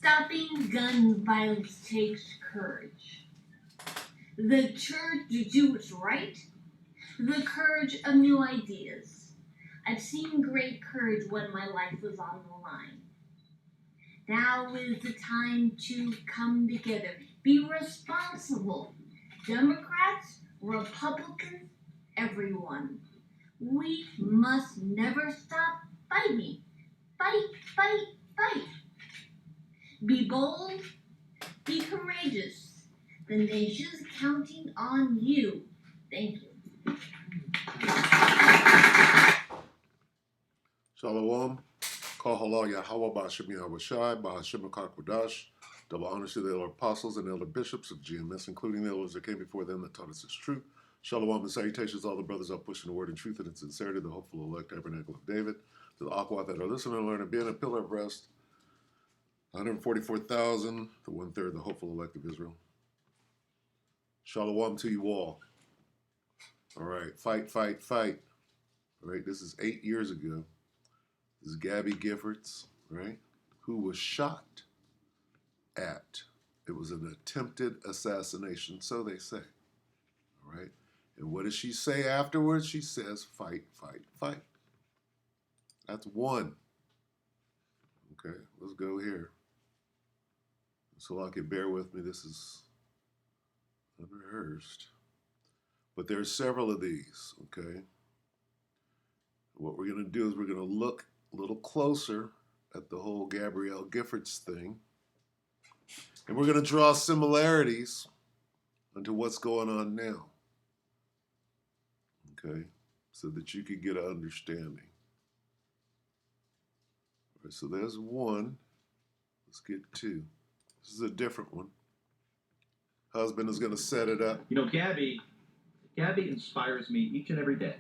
Stopping gun violence takes courage. The courage to do what's right, the courage of new ideas. I've seen great courage when my life was on the line. Now is the time to come together. Be responsible. Democrats, Republicans, everyone. We must never stop fighting. Fight, fight, fight. Be bold, be courageous. The nation's counting on you. Thank you. Shalom. Kol halal Yahweh Ba'ashem Yahweh Shai, Ba'ashem HaKakodash. Double honors to the elder apostles and elder bishops of GMS, including the elders that came before them that taught us its truth. Shalom and salutations to all the brothers out pushing the word in truth and in sincerity, the hopeful elect tabernacle of David, to the Aquat that are listening and learning, being a pillar of rest, 144,000, the 1/3, the hopeful elect of Israel. Shalom to you all. All right, fight, fight, fight. All right, this is 8 years ago. This is Gabby Giffords, right, who was shot at. It was an attempted assassination, so they say. All right, and what does she say afterwards? She says, fight, fight, fight. That's one. Okay, let's go here. So I can bear with me. This is unrehearsed. But there's several of these, okay? What we're going to do is we're going to look a little closer at the whole Gabrielle Giffords thing. And we're going to draw similarities into what's going on now. Okay? So that you can get an understanding. All right, so there's one. Let's get two. This is a different one. Husband is going to set it up. You know, Gabby inspires me each and every day.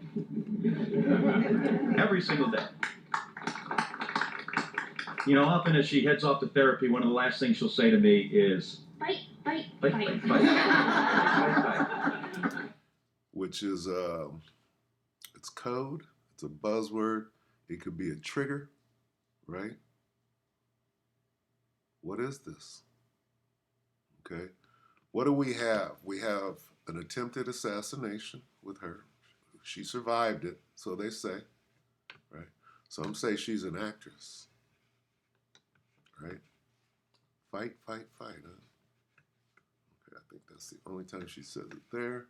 Every single day. You know, often as she heads off to therapy, one of the last things she'll say to me is, fight, fight, fight, fight. fight, fight. Fight. Which is, it's code. It's a buzzword. It could be a trigger, right? What is this? Okay. What do we have? We have an attempted assassination with her. She survived it, so they say, right? Some say she's an actress, right? Fight, fight, fight, huh? Okay, I think that's the only time she says it there.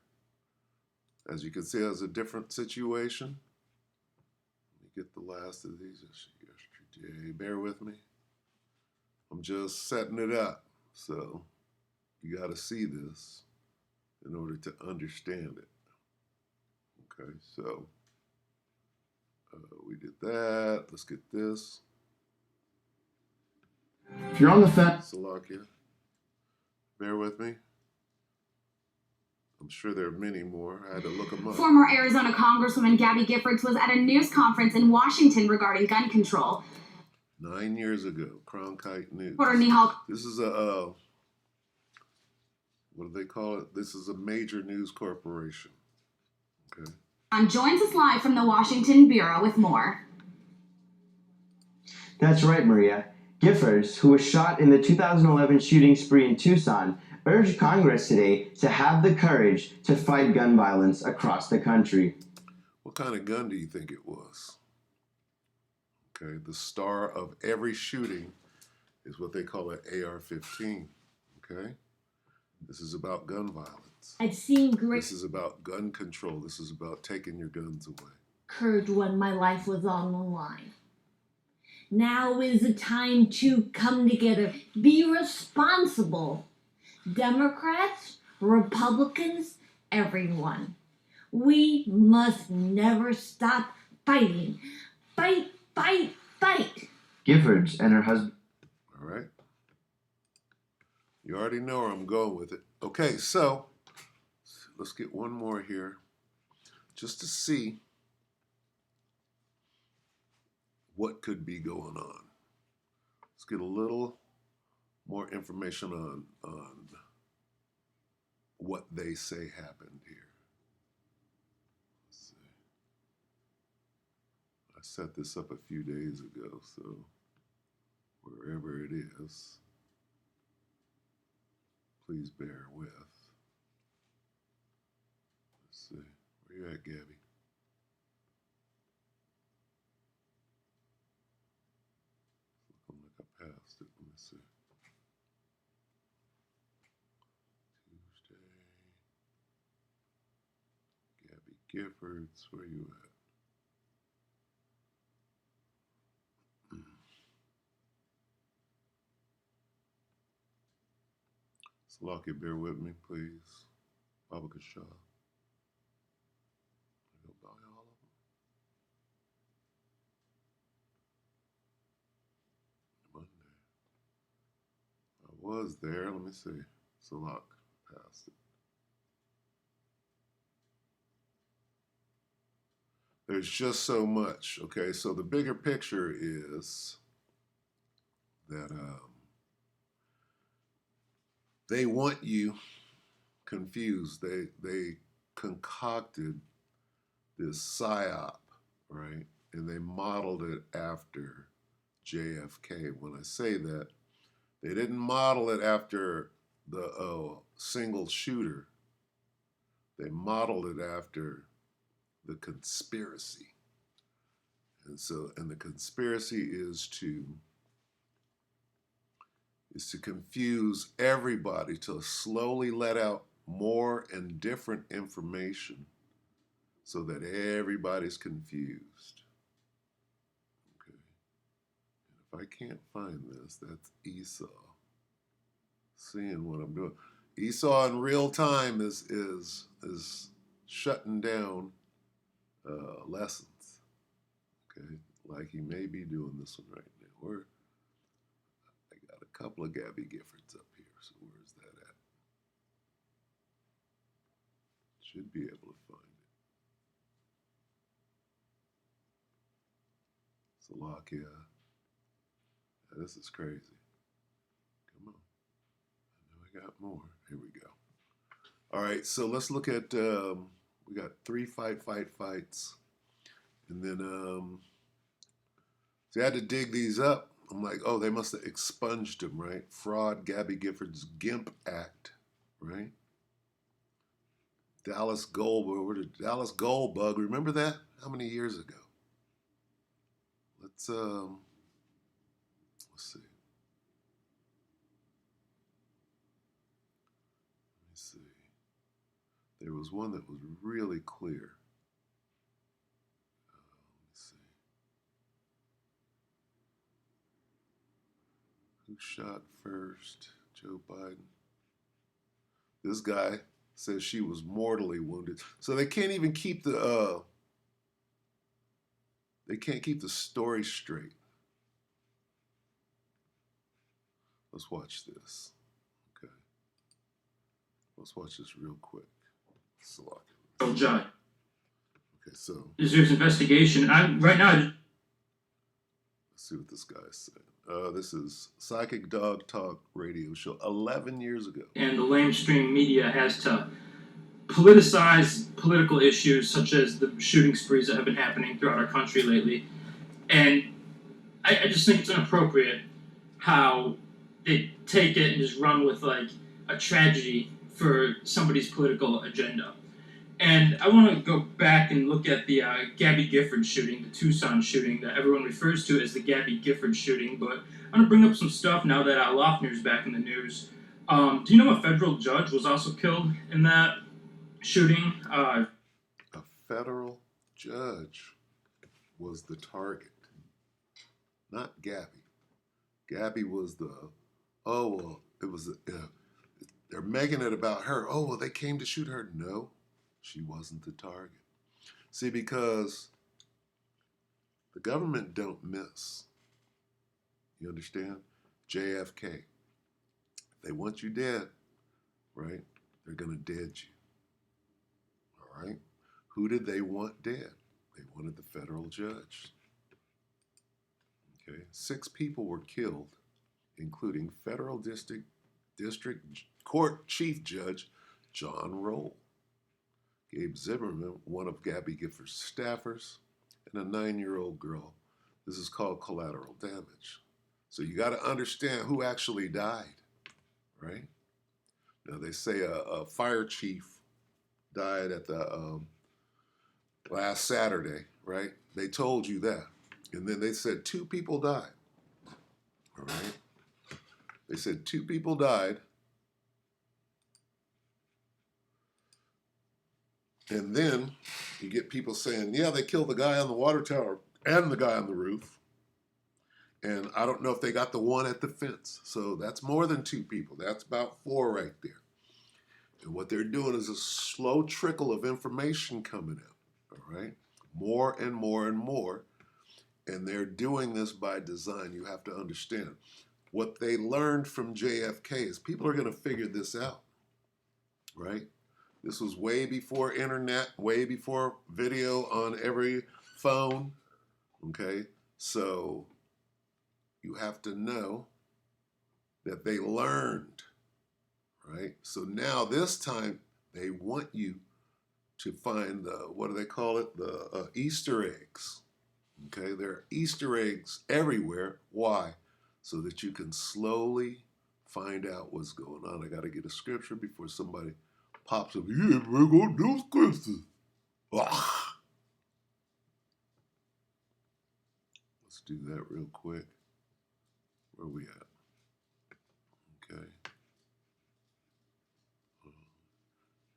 As you can see, it's a different situation. Let me get the last of these yesterday. Bear with me. I'm just setting it up, so you got to see this in order to understand it. Okay, so we did that. Let's get this. If you're on the fence, Salakia. Bear with me. I'm sure there are many more. I had to look them up. Former Arizona Congresswoman Gabby Giffords was at a news conference in Washington regarding gun control. 9 years ago, Cronkite News. Reporter Nihal. This is a, what do they call it? This is a major news corporation. Okay. Joins us live from the Washington Bureau with more. that's right, Maria. Giffords, who was shot in the 2011 shooting spree in Tucson, urged Congress today to have the courage to fight gun violence across the country. What kind of gun do you think it was? Okay, the star of every shooting is what they call an AR-15. Okay, this is about gun violence. I've seen great This is about gun control. This is about taking your guns away. courage when my life was on the line. Now is the time to come together. Be responsible. Democrats, Republicans, everyone. We must never stop fighting. Fight, fight, fight. Giffords and her husband. All right. You already know where I'm going with it. Okay, so let's get one more here just to see what could be going on. Let's get a little more information on what they say happened here. Let's see. I set this up a few days ago, so wherever it is. please bear with. Let's see. Where you at, Gabby? Looking like I passed it. Let me see. Tuesday. Gabby Giffords, where you at? Salaki, bear with me, please. Baba Kasha. Buy all of them. Monday. I was there. Let me see. Salak passed it. There's just so much. Okay, so the bigger picture is that they want you confused. They concocted this psyop, right? And they modeled it after JFK. When I say that, they didn't model it after the single shooter. They modeled it after the conspiracy. And the conspiracy is to confuse everybody, to slowly let out more and different information so that everybody's confused. Okay. And if I can't find this, that's Esau seeing what I'm doing. Esau in real time is shutting down lessons. Okay, like he may be doing this one right now. I got a couple of Gabby Giffords up here, so where's that at? Should be able to find it. Salakia. Yeah, this is crazy. Come on. I know I got more. Here we go. All right, so let's look at, we got 3 fights. And then, so I had to dig these up. I'm like, oh, they must have expunged them, right? Fraud, Gabby Giffords GIMP Act, right? Dallas Goldbug, remember that? How many years ago? Let's see. Let me see. There was one that was really clear. Let me see. Who shot first? Joe Biden. This guy says she was mortally wounded. So they can't even keep the story straight. Let's watch this. Okay. Let's watch this real quick. Judge. Okay, so There's investigation. Right now. let's see what this guy's saying. This is Psychic Dog Talk radio show 11 years ago. And the lamestream media has to politicize political issues such as the shooting sprees that have been happening throughout our country lately. And I just think it's inappropriate how they take it and just run with like a tragedy for somebody's political agenda. And I want to go back and look at the Gabby Giffords shooting, the Tucson shooting that everyone refers to as the Gabby Giffords shooting. But I'm going to bring up some stuff now that Loeffner's back in the news. Do you know a federal judge was also killed in that shooting? A federal judge was the target, not Gabby. Gabby was they're making it about her. Oh, well, they came to shoot her. No. She wasn't the target. See, because the government don't miss. You understand? JFK. They want you dead, right? They're going to dead you. All right? Who did they want dead? They wanted the federal judge. Okay? 6 people were killed, including federal district court chief judge John Roll. Gabe Zimmerman, one of Gabby Giffords' staffers, and a 9-year-old girl. This is called collateral damage. So you got to understand who actually died, right? Now they say a fire chief died at the last Saturday, right? They told you that, and then they said 2 people died. All right, they said 2 people died, and then you get people saying, "Yeah, they killed the guy on the water tower and the guy on the roof." And I don't know if they got the one at the fence. So that's more than 2 people. That's about 4 right there. And what they're doing is a slow trickle of information coming in. All right? More and more and more. And they're doing this by design. You have to understand. What they learned from JFK is people are going to figure this out. Right? This was way before internet, way before video on every phone. Okay? So you have to know that they learned, right? So now this time they want you to find the, what do they call it? The Easter eggs, okay? There are Easter eggs everywhere. Why? So that you can slowly find out what's going on. I got to get a scripture before somebody pops up. Yeah, we're going to do scripture. Ah. Let's do that real quick. Where we at? Okay.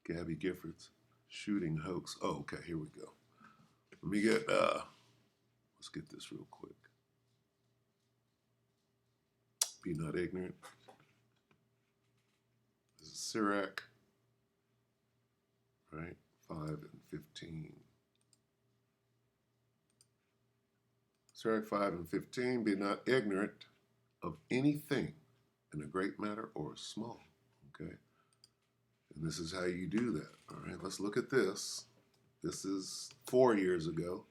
Gabby Giffords shooting hoax. Oh, okay, here we go. Let me get, let's get this real quick. Be not ignorant. This is Sirach, right? 5 and 15. Sirach 5 and 15, be not ignorant of anything in a great matter or a small, okay? And this is how you do that, all right? Let's look at this. This is 4 years ago.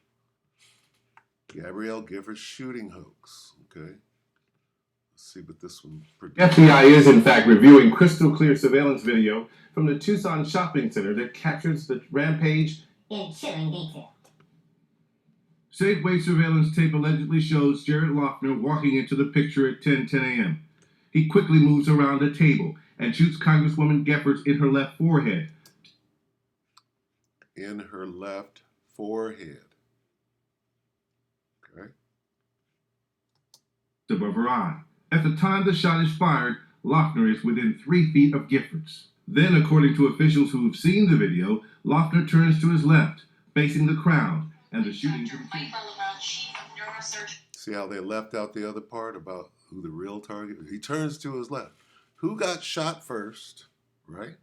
Gabrielle Giffords shooting hoax, okay? Let's see what this one predicts. FBI is, in fact, reviewing crystal clear surveillance video from the Tucson shopping center that captures the rampage in chilling detail. Safeway surveillance tape allegedly shows Jared Loughner walking into the picture at 10:10 a.m. He quickly moves around a table and shoots Congresswoman Giffords in her left forehead. In her left forehead. Okay. Above her eye. At the time the shot is fired, Loughner is within 3 feet of Giffords. Then, according to officials who have seen the video, Loughner turns to his left, facing the crowd, and the shooting continues. See how they left out the other part about who the real target is? He turns to his left. Who got shot first, right?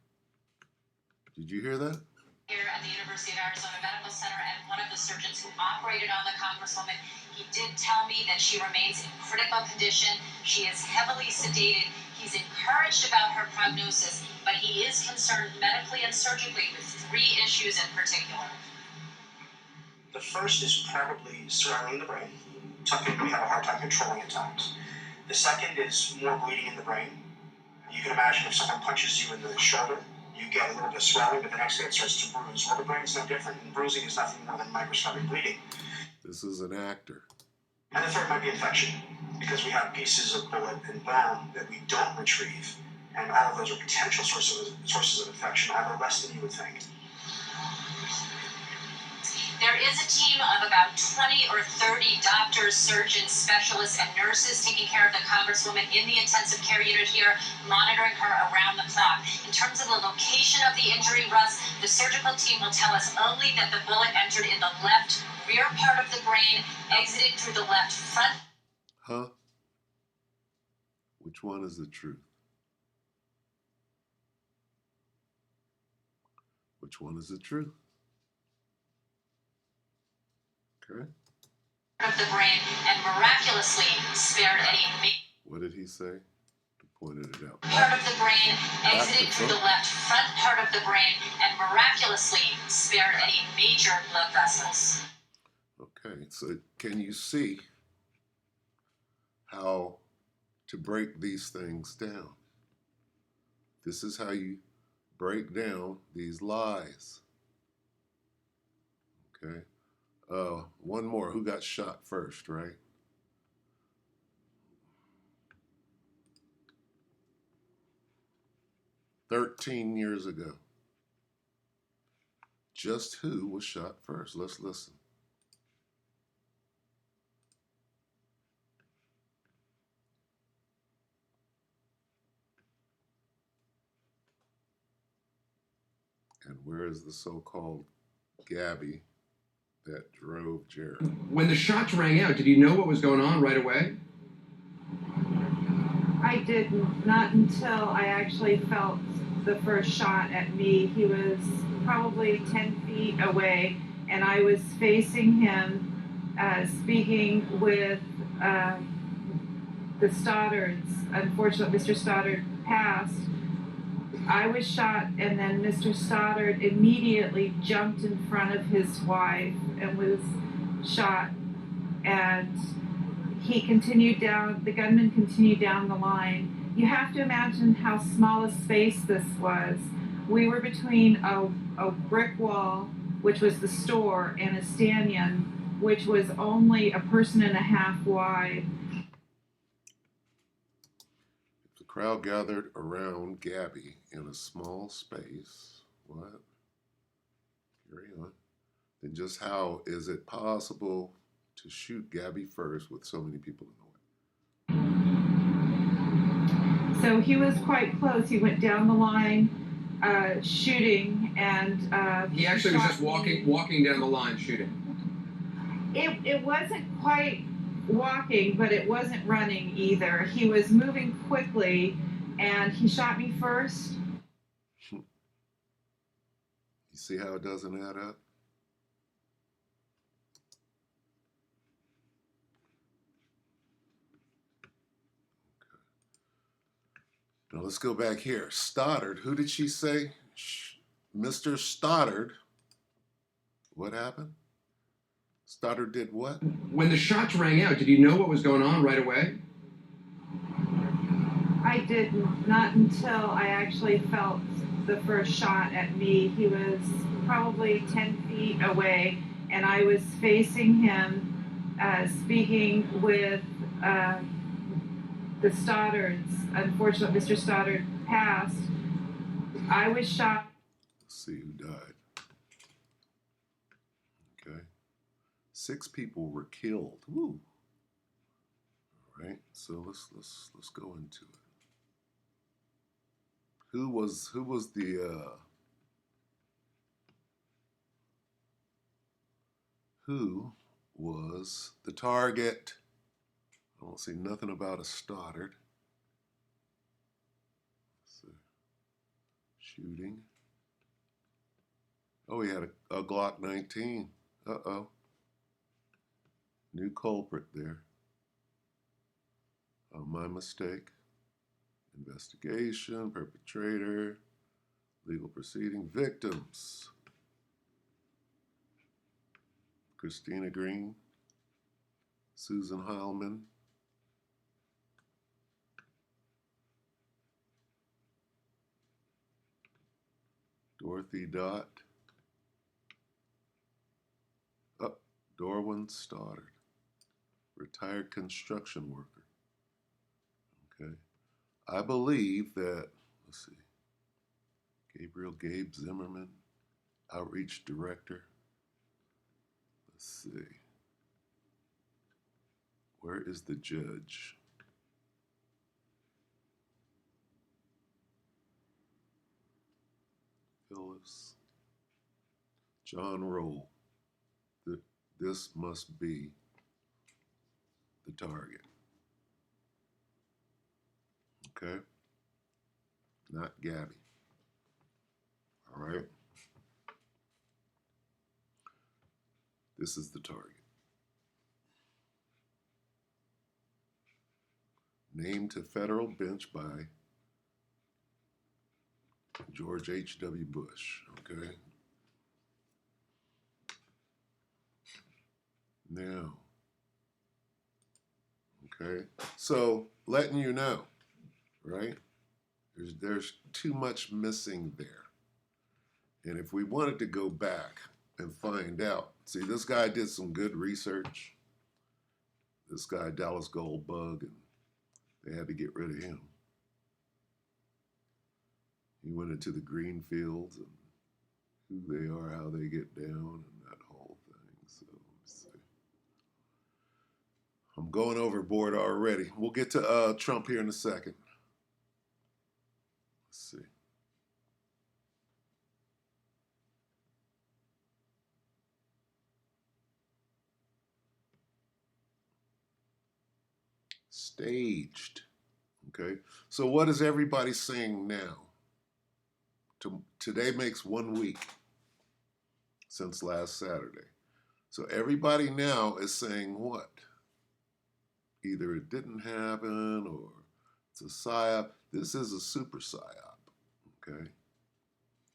Did you hear that? Here at the University of Arizona Medical Center, and one of the surgeons who operated on the Congresswoman, he did tell me that she remains in critical condition. She is heavily sedated. He's encouraged about her prognosis, but he is concerned medically and surgically with 3 issues in particular. The first is probably surrounding the brain, something we have a hard time controlling at times. The second is more bleeding in the brain. You can imagine if someone punches you in the shoulder, you get a little bit of swelling, but the next day it starts to bruise. Well, the brain's no different, and bruising is nothing more than microscopic bleeding. This is an actor. And the third might be infection, because we have pieces of bullet and bone that we don't retrieve, and all of those are potential sources of infection, although less than you would think. There is a team of about 20 or 30 doctors, surgeons, specialists, and nurses taking care of the Congresswoman in the intensive care unit here, monitoring her around the clock. In terms of the location of the injury, Russ, the surgical team will tell us only that the bullet entered in the left rear part of the brain, exited through the left front. Huh? Which one is the truth? Which one is the truth? Okay. Of the brain, and miraculously spared any What did he say? He pointed it out. part of the brain, exited through the left front part of the brain, and miraculously spared any major blood vessels. Okay, so can you see how to break these things down? This is how you break down these lies. Okay. One more. Who got shot first, right? 13 years ago. Just who was shot first? Let's listen. And where is the so-called Gabby that drove Jared? When the shots rang out, did you know what was going on right away? I didn't, not until I actually felt the first shot at me. He was probably 10 feet away, and I was facing him, speaking with the Stoddards. Unfortunately, Mr. Stoddard passed. I was shot, and then Mr. Stoddard immediately jumped in front of his wife and was shot. And he continued down, the gunman continued down the line. You have to imagine how small a space this was. We were between a brick wall, which was the store, and a stanchion, which was only a person and a half wide. The crowd gathered around Gabby in a small space. What? Carry on. Then just how is it possible to shoot Gabby first with so many people in the way? So he was quite close. He went down the line, shooting, and He actually was just walking down the line shooting. It wasn't quite walking, but it wasn't running either. He was moving quickly, and he shot me first. You see how it doesn't add up? Now let's go back here. Stoddard, who did she say? Mr. Stoddard. What happened? Stoddard did what? When the shots rang out, did you know what was going on right away? I didn't, not until I actually felt the first shot at me. He was probably 10 feet away, and I was facing him, speaking with the Stoddards. Unfortunately, Mr. Stoddard passed. I was shot. Let's see who died. Okay. 6 people were killed. Woo. All right. So let's go into it. Who was the target? I don't see nothing about a Stoddard. Let's see. Shooting. Oh, he had a Glock 19. Uh-oh. New culprit there. Oh, my mistake. Investigation, perpetrator, legal proceeding, victims. Christina Green, Susan Heilman, Dorothy Dott, Dorwin Stoddard, retired construction worker. Okay. I believe that, let's see, Gabe Zimmerman, outreach director. Let's see. Where is the judge? Phyllis. John Roll. This must be the target. Okay? Not Gabby. All right? This is the target. Named to federal bench by George H.W. Bush. Okay? Now. Okay? So, letting you know, right? There's too much missing there. And if we wanted to go back and find out, see, this guy did some good research. This guy, Dallas Goldbug, and they had to get rid of him. He went into the green fields and who they are, how they get down, and that whole thing. So let's see. I'm going overboard already. We'll get to Trump here in a second. Let's see. Staged. Okay. So what is everybody saying now? Today makes 1 week since last Saturday. So everybody now is saying what? Either it didn't happen or it's a psyop. This is a super psyop, okay?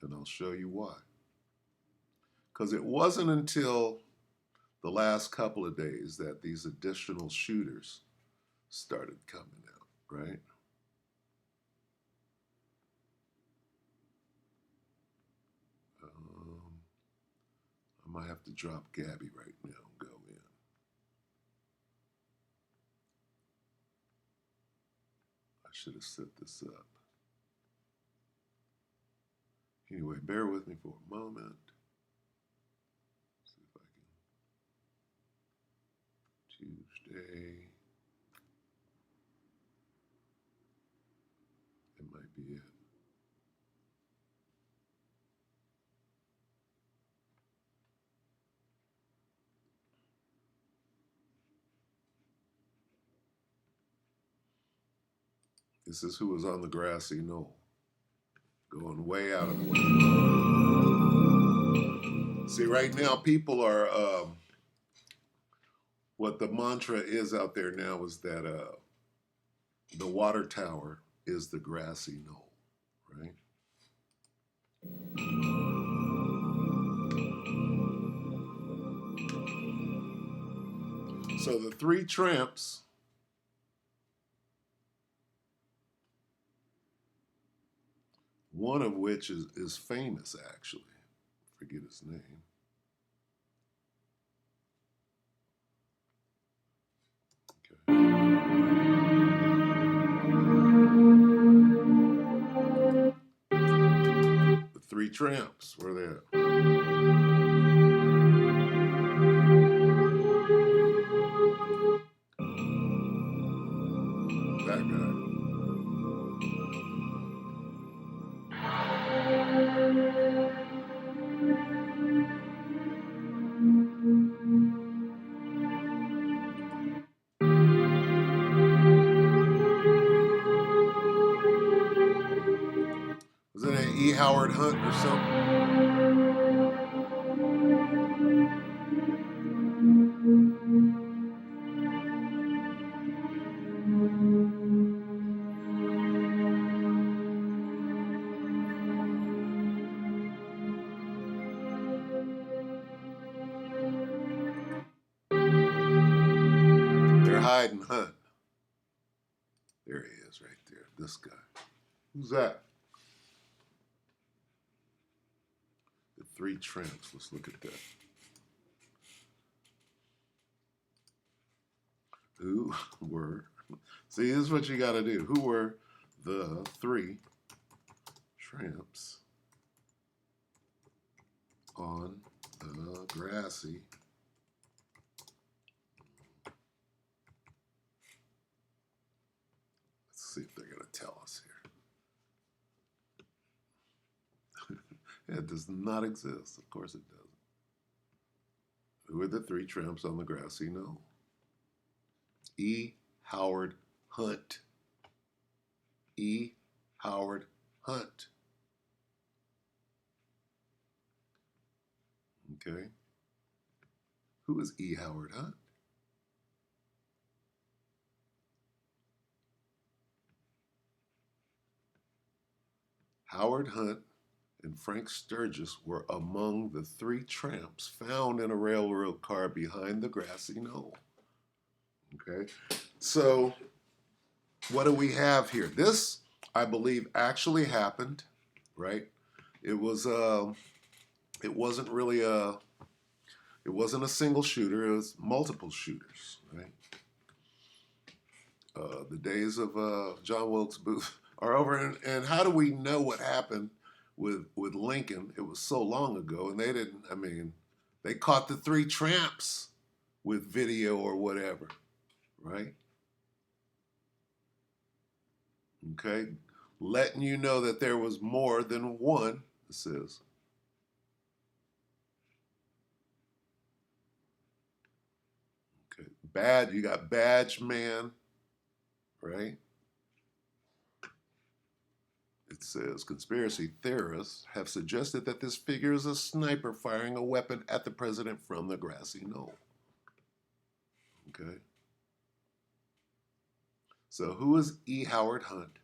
And I'll show you why. Because it wasn't until the last couple of days that these additional shooters started coming out, right? I might have to drop Gabby right now and go in. I should have set this up. Anyway, bear with me for a moment. See if I can. Tuesday. It might be it. This is who was on the grassy knoll, going way out of the way. See, right now, people are, what the mantra is out there now is that the water tower is the grassy knoll, right? So the three tramps one of which is famous, actually. Forget his name. Okay. The three tramps were there. That guy. Was it an E. Howard Hunt or something? They're hiding Hunt. There he is right there, this guy. Who's that? The three tramps. Let's look at that. Who were, see, this is what you got to do. Who were the three tramps on the grassy? Let's see if they're going to tell us here. It does not exist. Of course it doesn't. Who are the three tramps on the grassy knoll? E. Howard Hunt. E. Howard Hunt. Okay. Who is E. Howard Hunt? Howard Hunt and Frank Sturgis were among the three tramps found in a railroad car behind the grassy knoll. Okay, so what do we have here? This, I believe, actually happened, right? It was, it wasn't really it wasn't a single shooter, it was multiple shooters, right? The days of John Wilkes Booth are over. And how do we know what happened with Lincoln? It was so long ago, and they didn't. I mean, they caught the 3 tramps with video or whatever, right? Okay, letting you know that there was more than one. It says. Okay, you got Badge Man, right? It says conspiracy theorists have suggested that this figure is a sniper firing a weapon at the president from the grassy knoll. Okay. So who is E. Howard Hunt,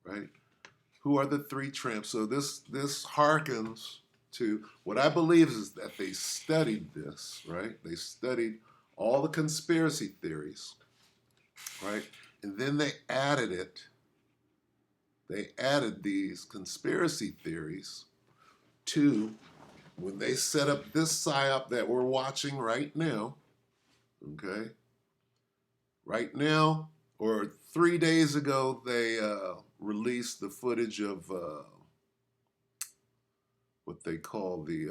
right? Who are the 3 tramps? So this harkens to what I believe is that they studied this, right? They studied all the conspiracy theories, right? And then they added it. They added these conspiracy theories to when they set up this PSYOP that we're watching right now, okay? Right now, or 3 days ago, they released the footage of what they call the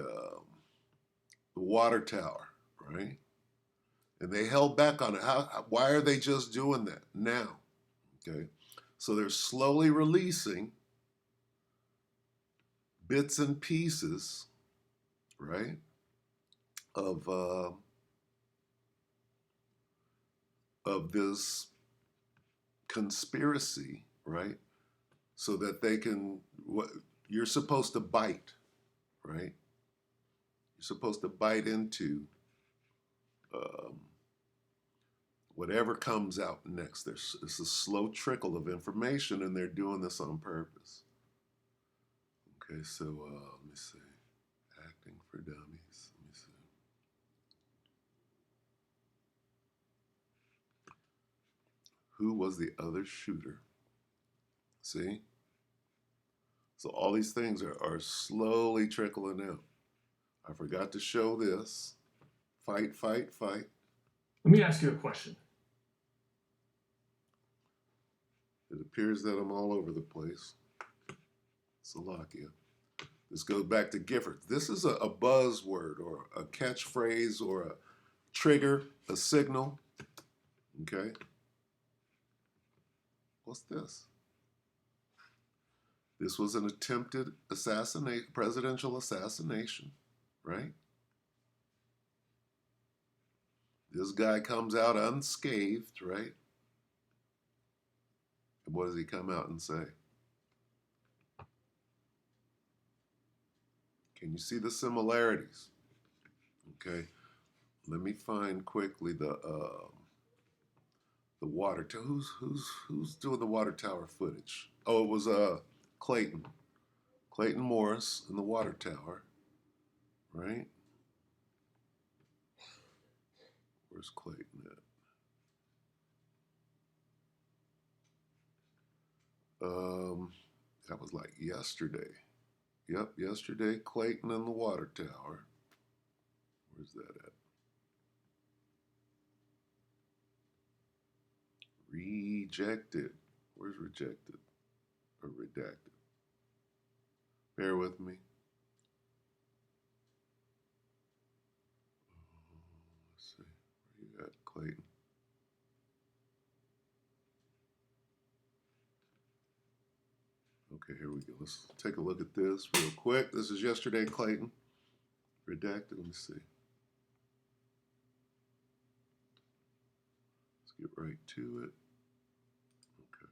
water tower, right? And they held back on it. Why are they just doing that now? Okay, so they're slowly releasing bits and pieces, right, of this conspiracy, right, so that they can. You're supposed to bite, right? You're supposed to bite into whatever comes out next. It's a slow trickle of information, and they're doing this on purpose. Okay, so let me see. Acting for dummies. Let me see. Who was the other shooter? See? So all these things are slowly trickling out. I forgot to show this. Fight, fight, fight. Let me ask you a question. It appears that I'm all over the place. Slovakia. This goes back to Gifford. This is a buzzword or a catchphrase or a trigger, a signal. Okay. What's this? This was an attempted presidential assassination, right? This guy comes out unscathed, right? And what does he come out and say? Can you see the similarities? Okay, let me find quickly the water tower. Who's doing the water tower footage? Oh, it was Clayton Morris in the water tower, right? Where's Clayton at? That was like yesterday. Yep, yesterday, Clayton in the water tower. Where's that at? Rejected. Where's rejected? Or redacted? Bear with me. Let's see. Where you at, Clayton? Okay, here we go. Let's take a look at this real quick. This is yesterday, Clayton. Redacted. Let me see. Let's get right to it. Okay.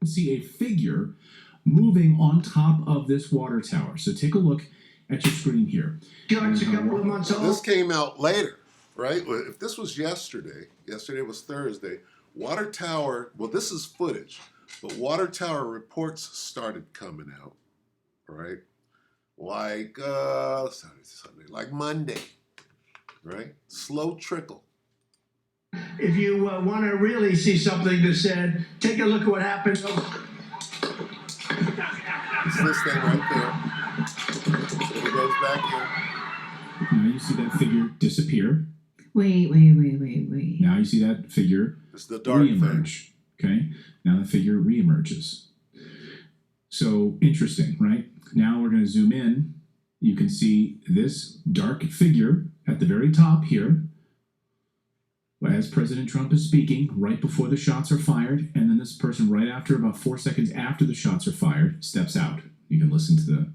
See a figure moving on top of this water tower. So take a look at your screen here. This came out later, right? If this was yesterday was Thursday, water tower, well, this is footage, but water tower reports started coming out, right? Like Sunday, like Monday, right? Slow trickle. If you want to really see something that's said, take a look at what happened. It's this thing right there. So it goes back in. Now you see that figure disappear. Wait. Now you see that figure It's the dark reemerge. Okay, now the figure reemerges. So interesting, right? Now we're going to zoom in. You can see this dark figure at the very top here as President Trump is speaking, right before the shots are fired, and then this person right after, about 4 seconds after the shots are fired, steps out. You can listen to the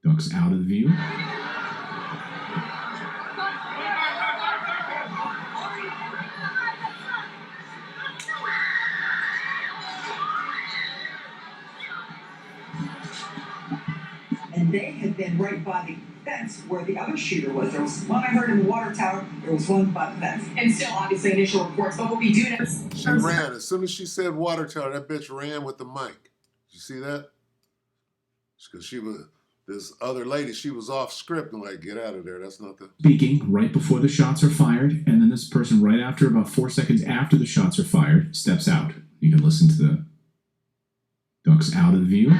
ducks out of the view. And they had been right by the fence where the other shooter was. There was one I heard in the water tower. There was one by the fence. And still, obviously, initial reports. But what we do know. She ran. As soon as she said water tower, that bitch ran with the mic. Did you see that? Because she was, this other lady, she was off script and like, get out of there. That's not the. Speaking right before the shots are fired, and then this person right after, about 4 seconds after the shots are fired, steps out. You can listen to the ducks out of the view.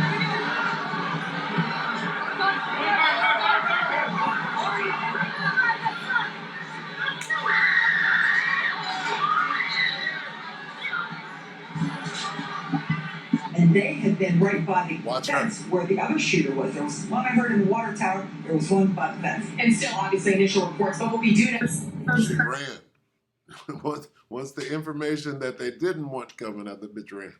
And they had been right by the fence where the other shooter was. There was one I heard in the water tower. There was one by the fence. And still, obviously, initial reports. But what we do know. She ran. Once the information that they didn't want coming out, the bitch ran.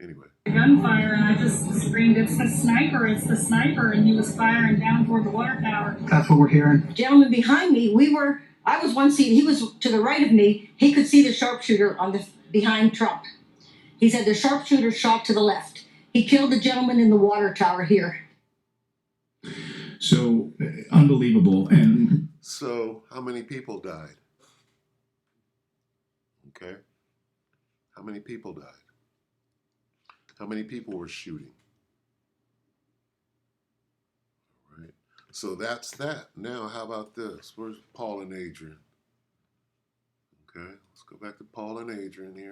Anyway. Gunfire, and I just screamed, it's the sniper, and he was firing down toward the water tower. That's what we're hearing. Gentleman behind me, I was one seat, he was to the right of me. He could see the sharpshooter on the behind Trump. He said the sharpshooter shot to the left. He killed the gentleman in the water tower here. So unbelievable. And so how many people died? Okay. How many people died? How many people were shooting? All right. So that's that. Now, how about this? Where's Paul and Adrian? Okay, let's go back to Paul and Adrian here.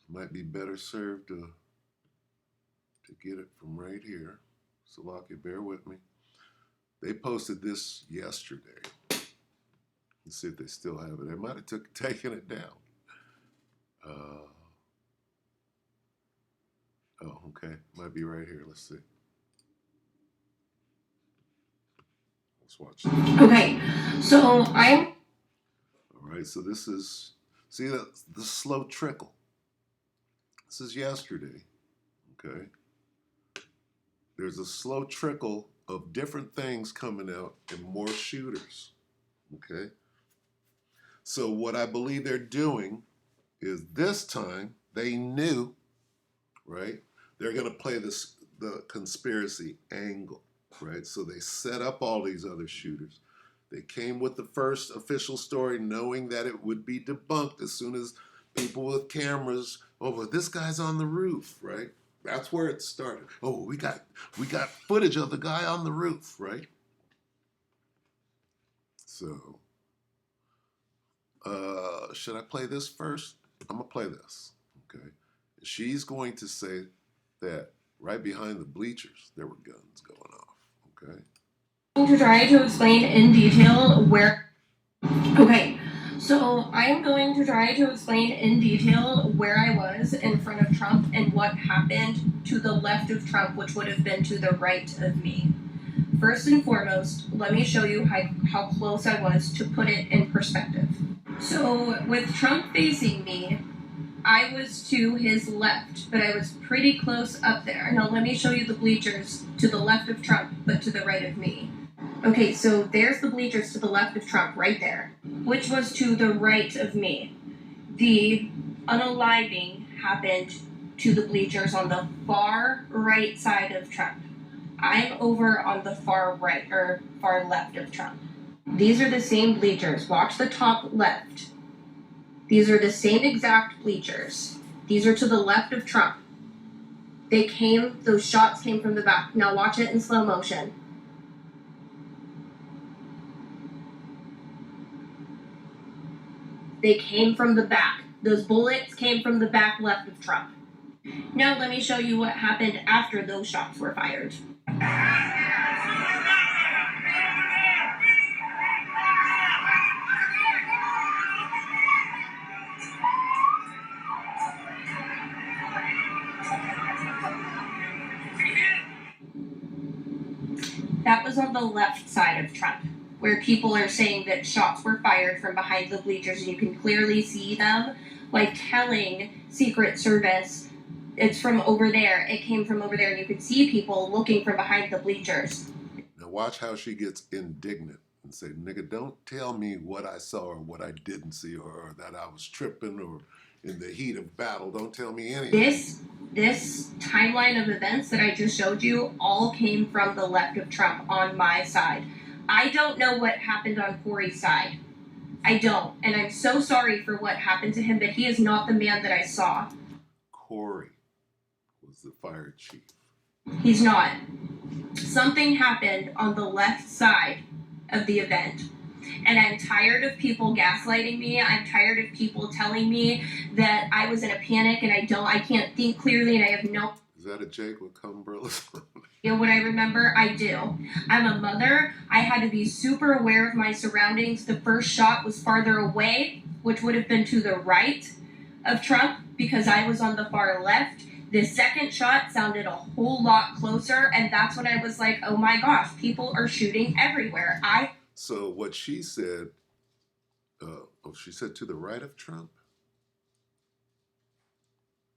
Might be better served to get it from right here. Salaki, bear with me. They posted this yesterday. Let's see if they still have it. They might have taken it down. Oh, okay. Might be right here. Let's see. Let's watch this. Okay, so I'm. All right, so this is, see the slow trickle. This is yesterday, okay? There's a slow trickle of different things coming out and more shooters, okay? So what I believe they're doing is this time they knew, right? They're going to play the conspiracy angle, right? So they set up all these other shooters. They came with the first official story knowing that it would be debunked as soon as people with cameras, oh, well, this guy's on the roof, right? That's where it started. Oh, we got footage of the guy on the roof, right? So, should I play this first? I'm going to play this, okay? She's going to say that right behind the bleachers, there were guns going off, okay? I'm going to try to explain in detail where... Okay, so I am going to try to explain in detail where I was in front of Trump and what happened to the left of Trump, which would have been to the right of me. First and foremost, let me show you how close I was to put it in perspective. So with Trump facing me, I was to his left, but I was pretty close up there. Now let me show you the bleachers to the left of Trump, but to the right of me. Okay, so there's the bleachers to the left of Trump, right there, which was to the right of me. The unaliving happened to the bleachers on the far right side of Trump. I'm over on the far right, or far left of Trump. These are the same bleachers. Watch the top left. These are the same exact bleachers. These are to the left of Trump. Those shots came from the back. Now watch it in slow motion. They came from the back. Those bullets came from the back left of Trump. Now let me show you what happened after those shots were fired. that was on the left side of Trump, where people are saying that shots were fired from behind the bleachers, and you can clearly see them like telling Secret Service it's from over there, it came from over there, and you could see people looking from behind the bleachers. Now watch how she gets indignant and say, nigga, don't tell me what I saw or what I didn't see, or that I was tripping or in the heat of battle. Don't tell me anything. This timeline of events that I just showed you all came from the left of Trump on my side. I don't know what happened on Corey's side. I don't. And I'm so sorry for what happened to him, but he is not the man that I saw. Corey was the fire chief. He's not. Something happened on the left side of the event. And I'm tired of people gaslighting me. I'm tired of people telling me that I was in a panic and I can't think clearly and I have no Is that a Jake with umbrellas? idea what I remember. I do. I'm a mother. I had to be super aware of my surroundings. The first shot was farther away, which would have been to the right of Trump because I was on the far left. The second shot sounded a whole lot closer, and that's when I was like, oh my gosh, people are shooting everywhere. So what she said, she said to the right of Trump?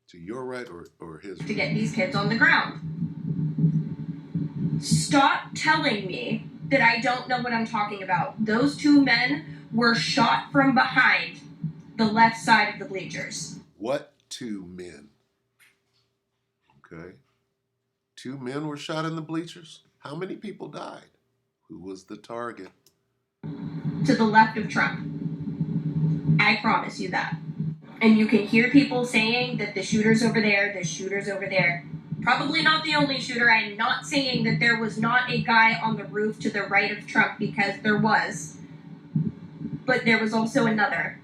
To your right or his right? To get these kids on the ground. Stop telling me that I don't know what I'm talking about. Those two men were shot from behind the left side of the bleachers. What two men? Okay. Two men were shot in the bleachers? How many people died? Who was the target? To the left of Trump. I promise you that. And you can hear people saying that the shooter's over there, the shooter's over there. Probably not the only shooter. I'm not saying that there was not a guy on the roof to the right of Trump, because there was. But there was also another.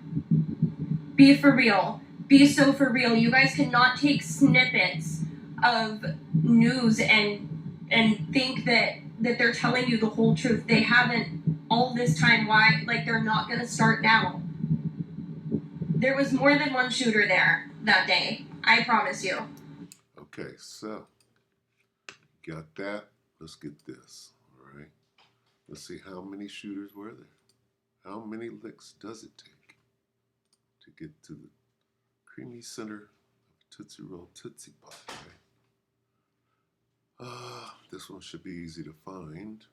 Be for real. Be so for real. You guys cannot take snippets of news and think that they're telling you the whole truth. They haven't all this time. Why? Like, they're not going to start now. There was more than one shooter there that day. I promise you. Okay, so got that. Let's get this. All right. Let's see, how many shooters were there? How many licks does it take to get to the creamy center of Tootsie Roll Tootsie Pop? Right? This one should be easy to find.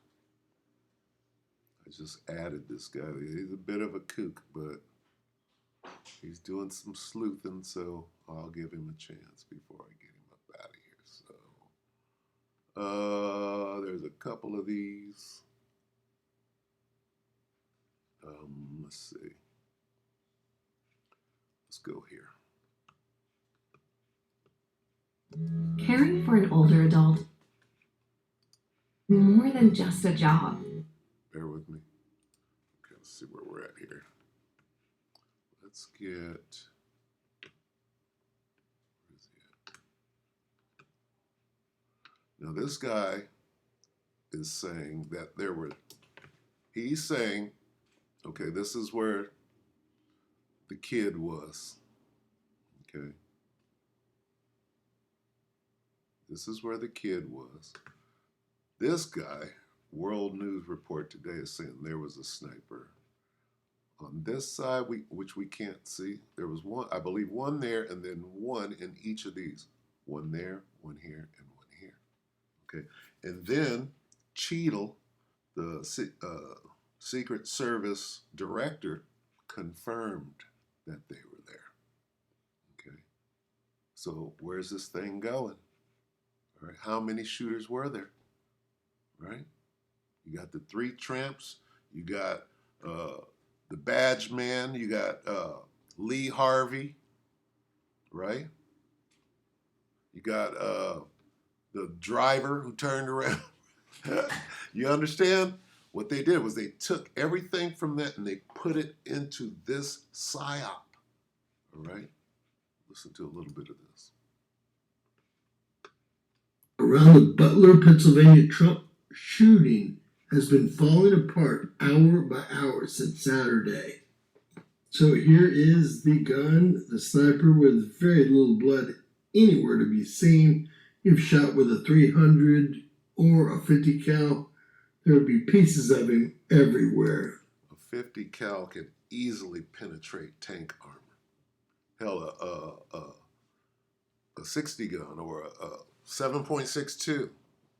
I just added this guy. He's a bit of a kook, but he's doing some sleuthing, so I'll give him a chance before I get him up out of here. So, there's a couple of these. Let's see. Let's go here. Caring for an older adult is more than just a job. Bear with me. Okay, let's see where we're at here. Let's get, where is he at? Now this guy is saying that he's saying, okay, this is where the kid was. Okay. This is where the kid was. This guy, World News Report today, is saying there was a sniper. On this side, which we can't see, there was one, I believe one there, and then one in each of these. One there, one here, and one here. Okay. And then Cheadle, the Secret Service director, confirmed that they were there. Okay. So where's this thing going? All right. How many shooters were there? Right? You got the three tramps. You got the badge man. You got Lee Harvey. Right? You got the driver who turned around. You understand? What they did was they took everything from that and they put it into this psyop. All right? Listen to a little bit of this. Around the Butler, Pennsylvania Trump shooting has been falling apart hour by hour since Saturday. So here is the gun, the sniper, with very little blood anywhere to be seen. If shot with a 300 or a 50 cal, there would be pieces of him everywhere. A 50 cal can easily penetrate tank armor. Hell, a 60 gun or a 7.62,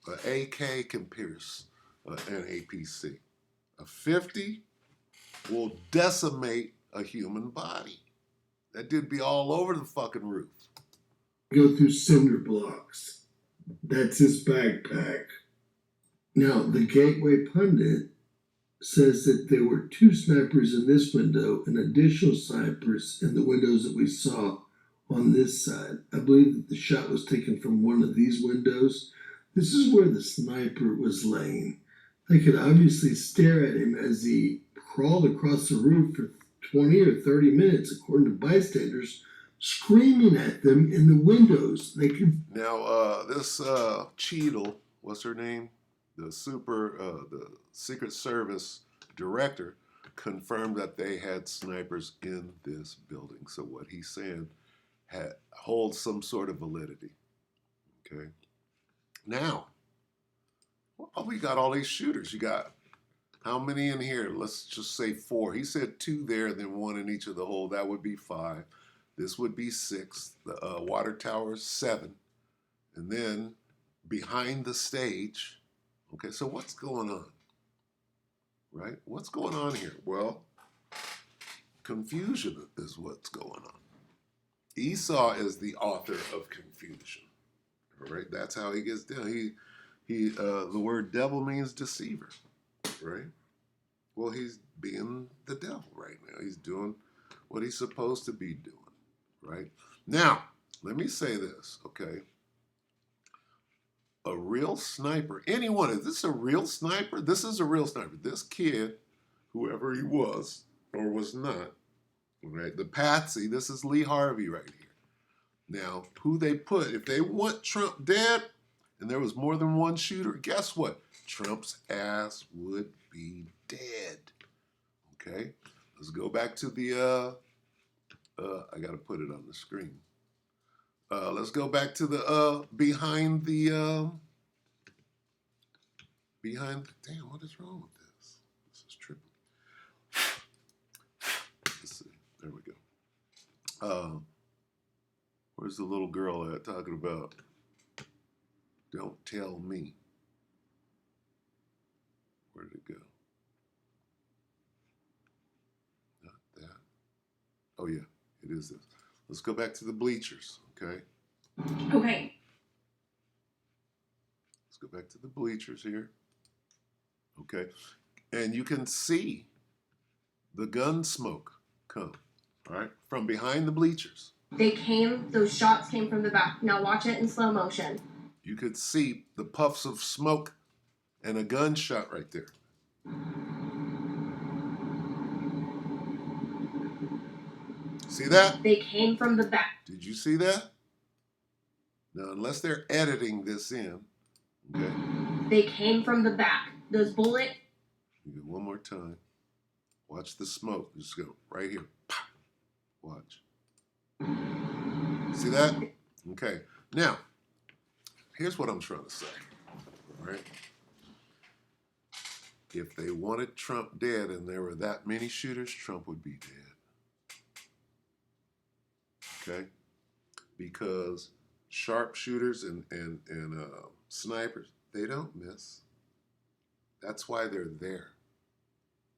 an AK can pierce an APC. A 50 will decimate a human body. That dude be all over the fucking roof. Go through cinder blocks. That's his backpack. Now, the Gateway Pundit says that there were 2 snipers in this window and additional snipers in the windows that we saw on this side. I believe that the shot was taken from one of these windows. This is where the sniper was laying. They could obviously stare at him as he crawled across the roof for 20 or 30 minutes, according to bystanders, screaming at them in the windows. They could. Now, this Cheadle, what's her name? The Secret Service director confirmed that they had snipers in this building. So what he's saying holds some sort of validity. Okay. Now, well, we got all these shooters. You got how many in here? Let's just say 4. He said 2 there, then 1 in each of the hole. That would be 5. This would be 6. The water tower is 7. And then behind the stage. Okay, so what's going on? Right? What's going on here? Well, confusion is what's going on. Esau is the author of confusion. All right, that's how he gets down. The word devil means deceiver, right? Well, he's being the devil right now. He's doing what he's supposed to be doing, right? Now, let me say this, okay? A real sniper, anyone, is this a real sniper? This is a real sniper. This kid, whoever he was or was not, right? The patsy, this is Lee Harvey right here. Now, who they put, if they want Trump dead and there was more than one shooter, guess what? Trump's ass would be dead. Okay? Let's go back to the, I got to put it on the screen. Let's go back to the, behind, damn, what is wrong with this? This is tripping. Let's see, there we go. Where's the little girl at talking about, don't tell me. Where did it go? Not that. Oh yeah, it is this. Let's go back to the bleachers, okay? Okay. Let's go back to the bleachers here. Okay. And you can see the gun smoke come, all right, from behind the bleachers. Those shots came from the back. Now watch it in slow motion. You could see the puffs of smoke and a gunshot right there. See that? They came from the back. Did you see that? Now, unless they're editing this in, okay? They came from the back. Those bullets. One more time. Watch the smoke. Just go right here. Pop. Watch. See that? Okay. Now, here's what I'm trying to say. All right? If they wanted Trump dead and there were that many shooters, Trump would be dead. Okay? Because sharpshooters and snipers, they don't miss. That's why they're there.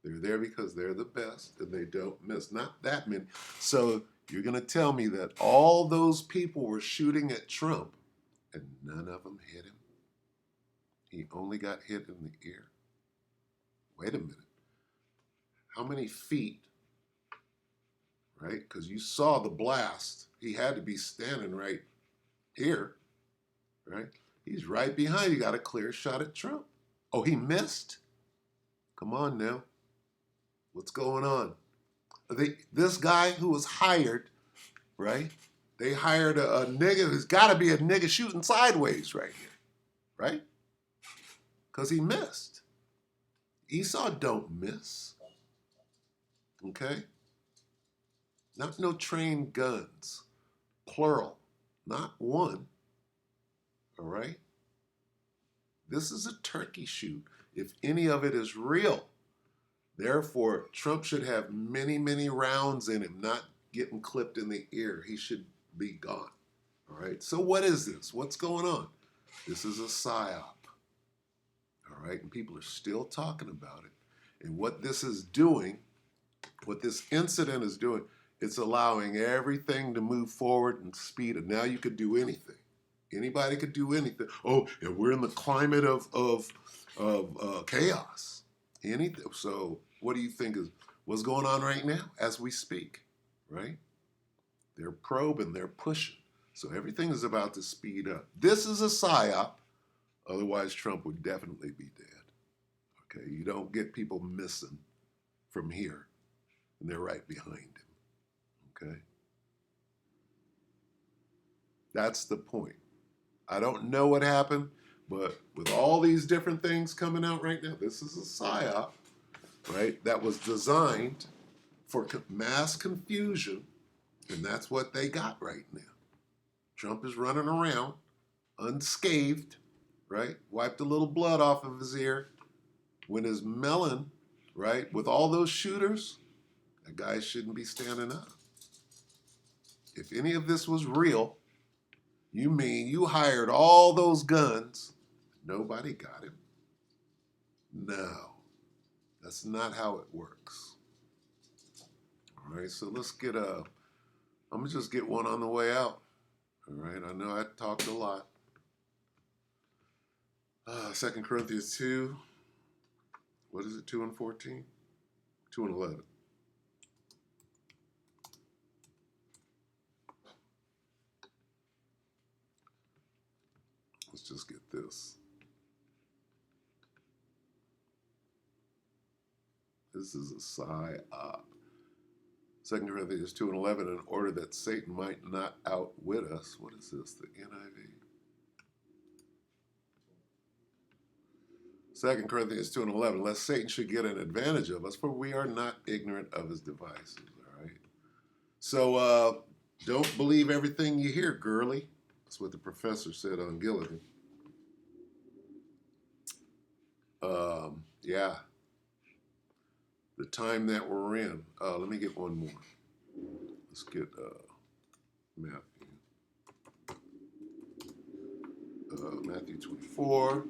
They're there because they're the best and they don't miss. Not that many. So you're going to tell me that all those people were shooting at Trump and none of them hit him? He only got hit in the ear. Wait a minute. How many feet? Right? Because you saw the blast. He had to be standing right here. Right? He's right behind. You got a clear shot at Trump. Oh, he missed? Come on now. What's going on? This guy who was hired, right? They hired a nigga who's got to be a nigga shooting sideways right here. Right? Because he missed. Esau don't miss. Okay? Not no trained guns. Plural. Not one. All right? This is a turkey shoot, if any of it is real. Therefore, Trump should have many, many rounds in him, not getting clipped in the ear. He should be gone. All right, so what is this? What's going on? This is a psyop. All right, and people are still talking about it. And what this is doing, what this incident is doing, it's allowing everything to move forward and speed. And now you could do anything. Anybody could do anything. Oh, and we're in the climate of chaos. Anything. So what do you think is what's going on right now as we speak, right? They're probing, they're pushing. So everything is about to speed up. This is a psyop. Otherwise, Trump would definitely be dead. Okay, you don't get people missing from here, and they're right behind him. Okay? That's the point. I don't know what happened, but with all these different things coming out right now, this is a psyop, right, that was designed for mass confusion, and that's what they got right now. Trump is running around unscathed, right, wiped a little blood off of his ear, when his melon, right, with all those shooters, that guy shouldn't be standing up. If any of this was real, you mean you hired all those guns, nobody got him? No, that's not how it works. All right, so let's get I'm gonna just get one on the way out. All right, I know I talked a lot. 2 Corinthians 2, what is it, 2 and 14? 2 and 11. Let's just get this. This is a psyop. 2 Corinthians 2 and 11, in order that Satan might not outwit us. What is this, the NIV? 2 Corinthians 2 and 11, lest Satan should get an advantage of us, for we are not ignorant of his devices, all right? So don't believe everything you hear, girly. That's what the professor said on Gilligan. Yeah, the time that we're in. Let me get one more. Let's get Matthew. Matthew 24.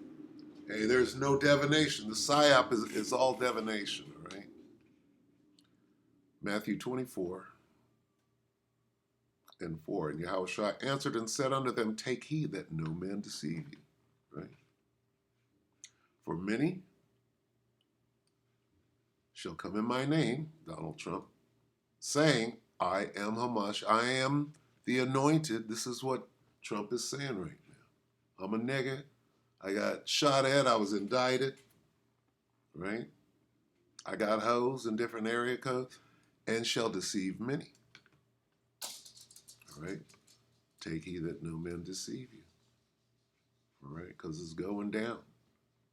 Hey, there's no divination. The psyop is all divination, all right? Matthew 24 and 4. And Yahushua answered and said unto them, take heed that no man deceive you, right? For many shall come in my name, Donald Trump, saying, I am Hamash, I am the anointed. This is what Trump is saying right now. I'm a nigga. I got shot at. I was indicted, right? I got hoes in different area codes and shall deceive many. All right? Take heed that no man deceive you. All right? Because it's going down.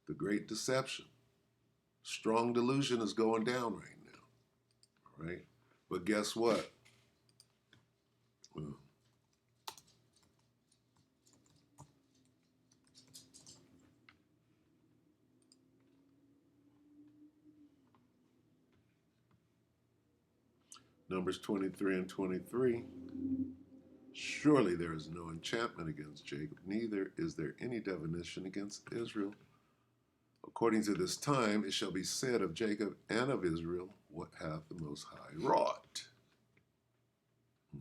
The great deception. Strong delusion is going down right now. All right? But guess what? Well, Numbers 23 and 23. Surely there is no enchantment against Jacob, neither is there any divination against Israel. According to this time, it shall be said of Jacob and of Israel, what hath the Most High wrought?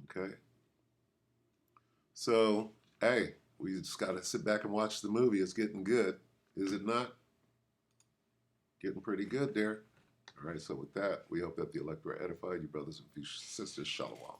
Okay? So, hey, we just got to sit back and watch the movie. It's getting good, is it not? Getting pretty good there. All right, so with that, we hope that the elect were edified. You brothers and sisters, shalom.